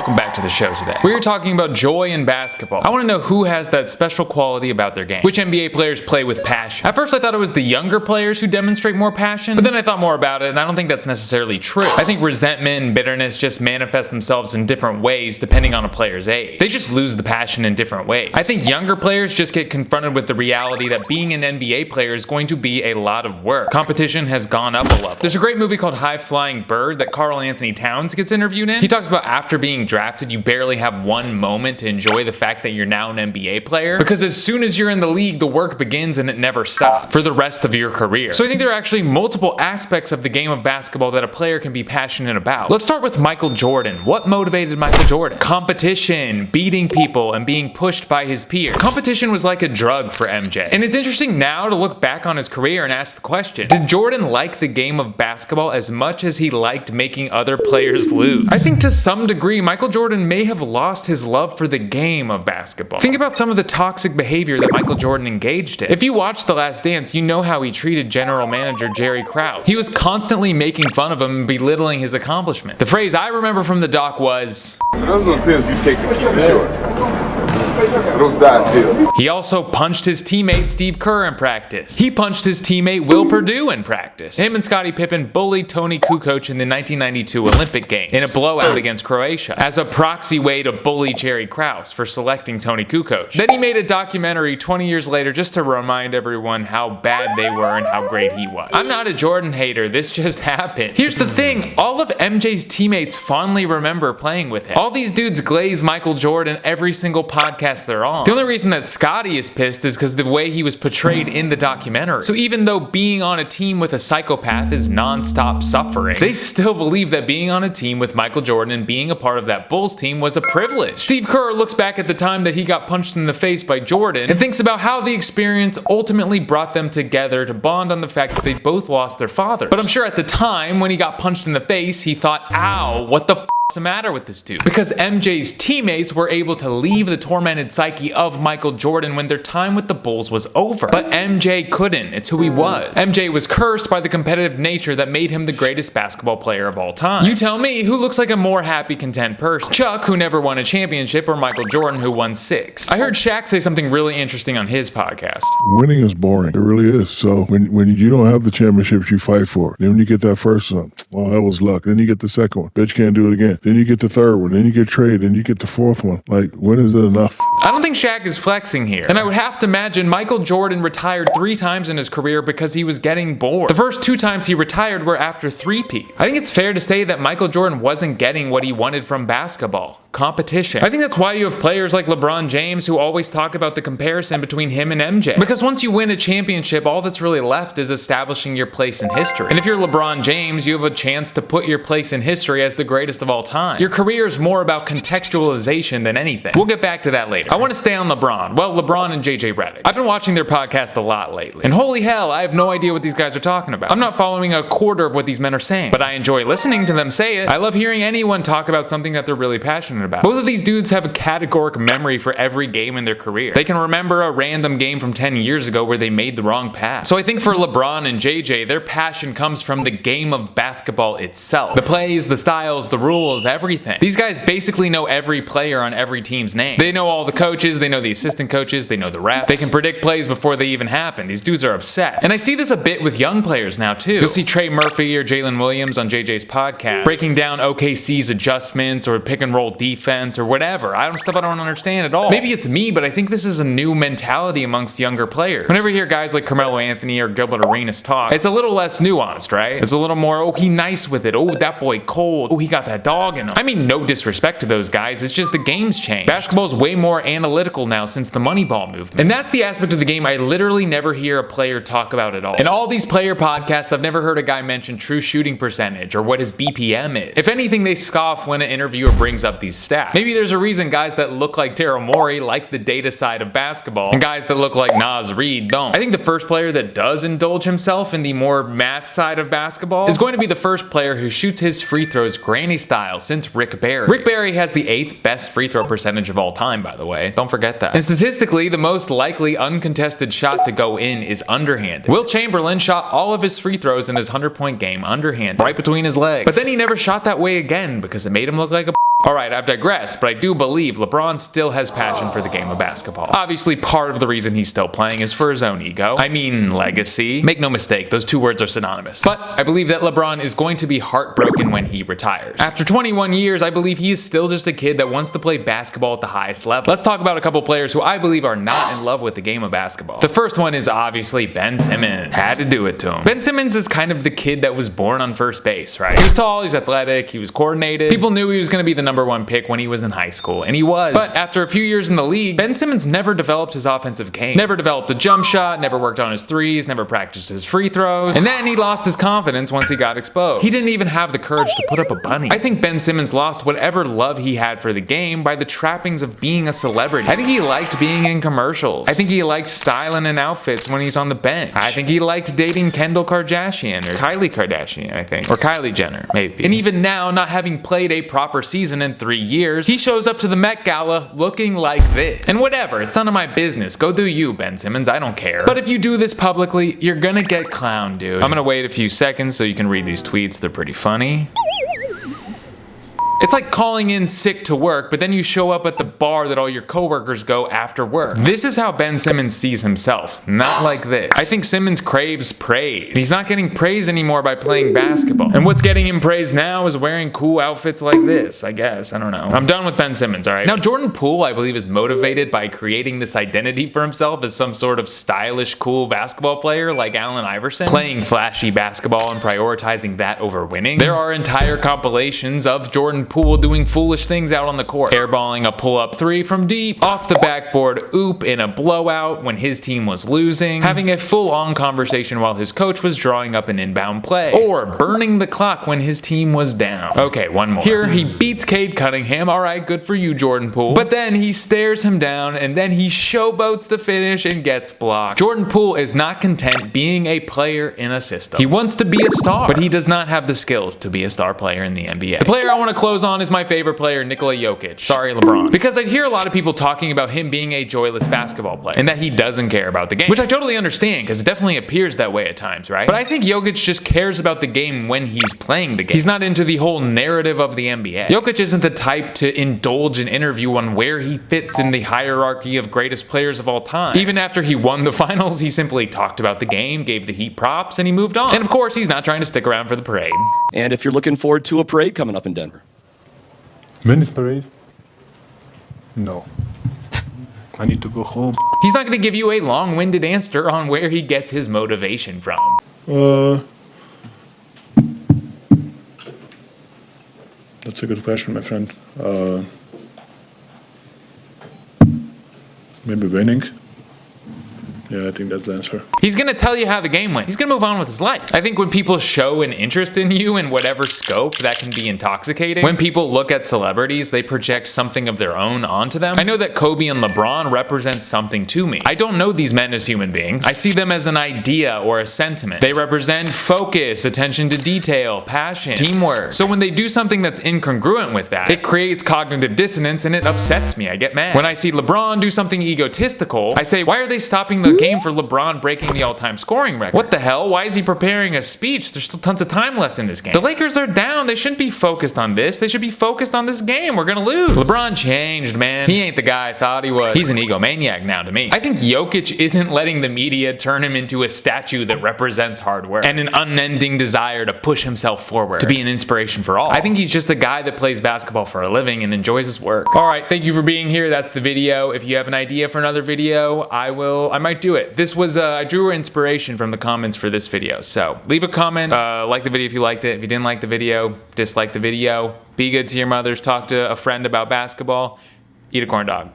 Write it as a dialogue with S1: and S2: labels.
S1: welcome back to the show today. We're talking about joy in basketball. I want to know who has that special quality about their game. Which NBA players play with passion? At first I thought it was the younger players who demonstrate more passion, but then I thought more about it and I don't think that's necessarily true. I think resentment and bitterness just manifest themselves in different ways depending on a player's age. They just lose the passion in different ways. I think younger players just get confronted with the reality that being an NBA player is going to be a lot of work. Competition has gone up a level. There's a great movie called High Flying Bird that Karl-Anthony Towns gets interviewed in. He talks about after being drafted, you barely have one moment to enjoy the fact that you're now an NBA player, because as soon as you're in the league, the work begins and it never stops for the rest of your career. So I think there are actually multiple aspects of the game of basketball that a player can be passionate about. Let's start with Michael Jordan. What motivated Michael Jordan? Competition, beating people, and being pushed by his peers. Competition was like a drug for MJ. And it's interesting now to look back on his career and ask the question, did Jordan like the game of basketball as much as he liked making other players lose? I think to some degree, Michael Jordan may have lost his love for the game of basketball. Think about some of the toxic behavior that Michael Jordan engaged in. If you watched The Last Dance, you know how he treated general manager Jerry Krause. He was constantly making fun of him and belittling his accomplishment. The phrase I remember from the doc was,
S2: "Those are the pins you take to keep it short."
S1: He also punched his teammate Steve Kerr in practice. He punched his teammate Will Perdue in practice. Him and Scottie Pippen bullied Tony Kukoc in the 1992 Olympic Games in a blowout against Croatia as a proxy way to bully Jerry Krause for selecting Tony Kukoc. Then he made a documentary 20 years later just to remind everyone how bad they were and how great he was. I'm not a Jordan hater, this just happened. Here's the thing, all of MJ's teammates fondly remember playing with him. All these dudes glaze Michael Jordan every single podcast they're on. The only reason that Scottie is pissed is because the way he was portrayed in the documentary. So even though being on a team with a psychopath is non-stop suffering, they still believe that being on a team with Michael Jordan and being a part of that Bulls team was a privilege. Steve Kerr looks back at the time that he got punched in the face by Jordan and thinks about how the experience ultimately brought them together to bond on the fact that they both lost their fathers. But I'm sure at the time when he got punched in the face, he thought, ow, what the what's the matter with this dude? Because MJ's teammates were able to leave the tormented psyche of Michael Jordan when their time with the Bulls was over. But MJ couldn't. It's who he was. MJ was cursed by the competitive nature that made him the greatest basketball player of all time. You tell me, who looks like a more happy, content person? Chuck, who never won a championship, or Michael Jordan, who won 6? I heard Shaq say something really interesting on his podcast.
S3: Winning is boring. It really is. So when you don't have the championships you fight for, then when you get that first one, well, that was luck. Then you get the second one. Bet you can't do it again. Then you get the third one, then you get traded, then you get the fourth one. Like, when is it enough?
S1: I don't think Shaq is flexing here. And I would have to imagine Michael Jordan retired 3 times in his career because he was getting bored. The first 2 times he retired were after 3-peats. I think it's fair to say that Michael Jordan wasn't getting what he wanted from basketball. Competition. I think that's why you have players like LeBron James who always talk about the comparison between him and MJ. Because once you win a championship, all that's really left is establishing your place in history. And if you're LeBron James, you have a chance to put your place in history as the greatest of all time. Your career is more about contextualization than anything. We'll get back to that later. I want to stay on LeBron. Well, LeBron and JJ Redick. I've been watching their podcast a lot lately. And holy hell, I have no idea what these guys are talking about. I'm not following a quarter of what these men are saying, but I enjoy listening to them say it. I love hearing anyone talk about something that they're really passionate about. Both of these dudes have a categorical memory for every game in their career. They can remember a random game from 10 years ago where they made the wrong pass. So I think for LeBron and JJ, their passion comes from the game of basketball itself. The plays, the styles, the rules, everything. These guys basically know every player on every team's name. They know all the coaches, they know the assistant coaches, they know the refs. They can predict plays before they even happen. These dudes are obsessed. And I see this a bit with young players now too. You'll see Trey Murphy or Jalen Williams on JJ's podcast breaking down OKC's adjustments or pick and roll defense or whatever. Stuff I don't understand at all. Maybe it's me, but I think this is a new mentality amongst younger players. Whenever you hear guys like Carmelo Anthony or Gilbert Arenas talk, it's a little less nuanced, right? It's a little more, oh, he nice with it. Oh, that boy cold. Oh, he got that dog in him. I mean, no disrespect to those guys. It's just the game's changed. Basketball's way more analytical now since the Moneyball movement. And that's the aspect of the game I literally never hear a player talk about at all. In all these player podcasts, I've never heard a guy mention true shooting percentage or what his BPM is. If anything, they scoff when an interviewer brings up these stats. Maybe there's a reason guys that look like Daryl Morey like the data side of basketball, and guys that look like Nas Reed don't. I think the first player that does indulge himself in the more math side of basketball is going to be the first player who shoots his free throws granny style since Rick Barry. Rick Barry has the 8th best free throw percentage of all time, by the way. Don't forget that. And statistically, the most likely uncontested shot to go in is underhanded. Wilt Chamberlain shot all of his free throws in his 100-point game underhanded, right between his legs. But then he never shot that way again because it made him look like a Alright, I've digressed, but I do believe LeBron still has passion for the game of basketball. Obviously, part of the reason he's still playing is for his own ego. I mean, legacy. Make no mistake, those two words are synonymous. But I believe that LeBron is going to be heartbroken when he retires. After 21 years, I believe he is still just a kid that wants to play basketball at the highest level. Let's talk about a couple players who I believe are not in love with the game of basketball. The first one is obviously Ben Simmons. Had to do it to him. Ben Simmons is kind of the kid that was born on first base, right? He was tall, he was athletic, he was coordinated. People knew he was going to be the #1 pick when he was in high school, and he was. But after a few years in the league, Ben Simmons never developed his offensive game. Never developed a jump shot, never worked on his threes, never practiced his free throws. And then he lost his confidence once he got exposed. He didn't even have the courage to put up a bunny. I think Ben Simmons lost whatever love he had for the game by the trappings of being a celebrity. I think he liked being in commercials. I think he liked styling in outfits when he's on the bench. I think he liked dating Kendall Kardashian, or Kylie Kardashian, I think. Or Kylie Jenner, maybe. And even now, not having played a proper season in 3 years, he shows up to the Met Gala looking like this. And whatever, it's none of my business. Go do you, Ben Simmons, I don't care. But if you do this publicly, you're gonna get clowned, dude. I'm gonna wait a few seconds so you can read these tweets, they're pretty funny. It's like calling in sick to work, but then you show up at the bar that all your coworkers go after work. This is how Ben Simmons sees himself, not like this. I think Simmons craves praise. He's not getting praise anymore by playing basketball. And what's getting him praise now is wearing cool outfits like this, I guess. I don't know. I'm done with Ben Simmons, alright? Now, Jordan Poole, I believe, is motivated by creating this identity for himself as some sort of stylish, cool basketball player like Allen Iverson, playing flashy basketball and prioritizing that over winning. There are entire compilations of Jordan Poole doing foolish things out on the court. Airballing a pull-up 3 from deep, off the backboard oop in a blowout when his team was losing, having a full-on conversation while his coach was drawing up an inbound play, or burning the clock when his team was down. Okay, one more. Here, he beats Cade Cunningham. Alright, good for you, Jordan Poole. But then he stares him down, and then he showboats the finish and gets blocked. Jordan Poole is not content being a player in a system. He wants to be a star, but he does not have the skills to be a star player in the NBA. The player I want to close on is my favorite player, Nikola Jokic. Sorry, LeBron. Because I hear a lot of people talking about him being a joyless basketball player, and that he doesn't care about the game, which I totally understand, because it definitely appears that way at times, right? But I think Jokic just cares about the game when he's playing the game. He's not into the whole narrative of the NBA. Jokic isn't the type to indulge an interview on where he fits in the hierarchy of greatest players of all time. Even after he won the finals, he simply talked about the game, gave the Heat props, and he moved on. And of course, he's not trying to stick around for the parade.
S4: And if you're looking forward to a parade coming up in Denver.
S5: Men's parade? No. I need to go home.
S1: He's not going to give you a long-winded answer on where he gets his motivation from.
S5: That's a good question, my friend. Maybe winning? Yeah, I think that's the answer.
S1: He's gonna tell you how the game went. He's gonna move on with his life. I think when people show an interest in you in whatever scope, that can be intoxicating. When people look at celebrities, they project something of their own onto them. I know that Kobe and LeBron represent something to me. I don't know these men as human beings. I see them as an idea or a sentiment. They represent focus, attention to detail, passion, teamwork. So when they do something that's incongruent with that, it creates cognitive dissonance and it upsets me. I get mad. When I see LeBron do something egotistical, I say, why are they stopping the game for LeBron breaking the all-time scoring record? What the hell? Why is he preparing a speech? There's still tons of time left in this game. The Lakers are down. They shouldn't be focused on this. They should be focused on this game. We're gonna lose. LeBron changed, man. He ain't the guy I thought he was. He's an egomaniac now to me. I think Jokic isn't letting the media turn him into a statue that represents hard work and an unending desire to push himself forward, to be an inspiration for all. I think he's just a guy that plays basketball for a living and enjoys his work. Alright, thank you for being here. That's the video. If you have an idea for another video, I might do it. This was, I drew inspiration from the comments for this video. So leave a comment, like the video if you liked it. If you didn't like the video, dislike the video. Be good to your mothers, talk to a friend about basketball, eat a corn dog.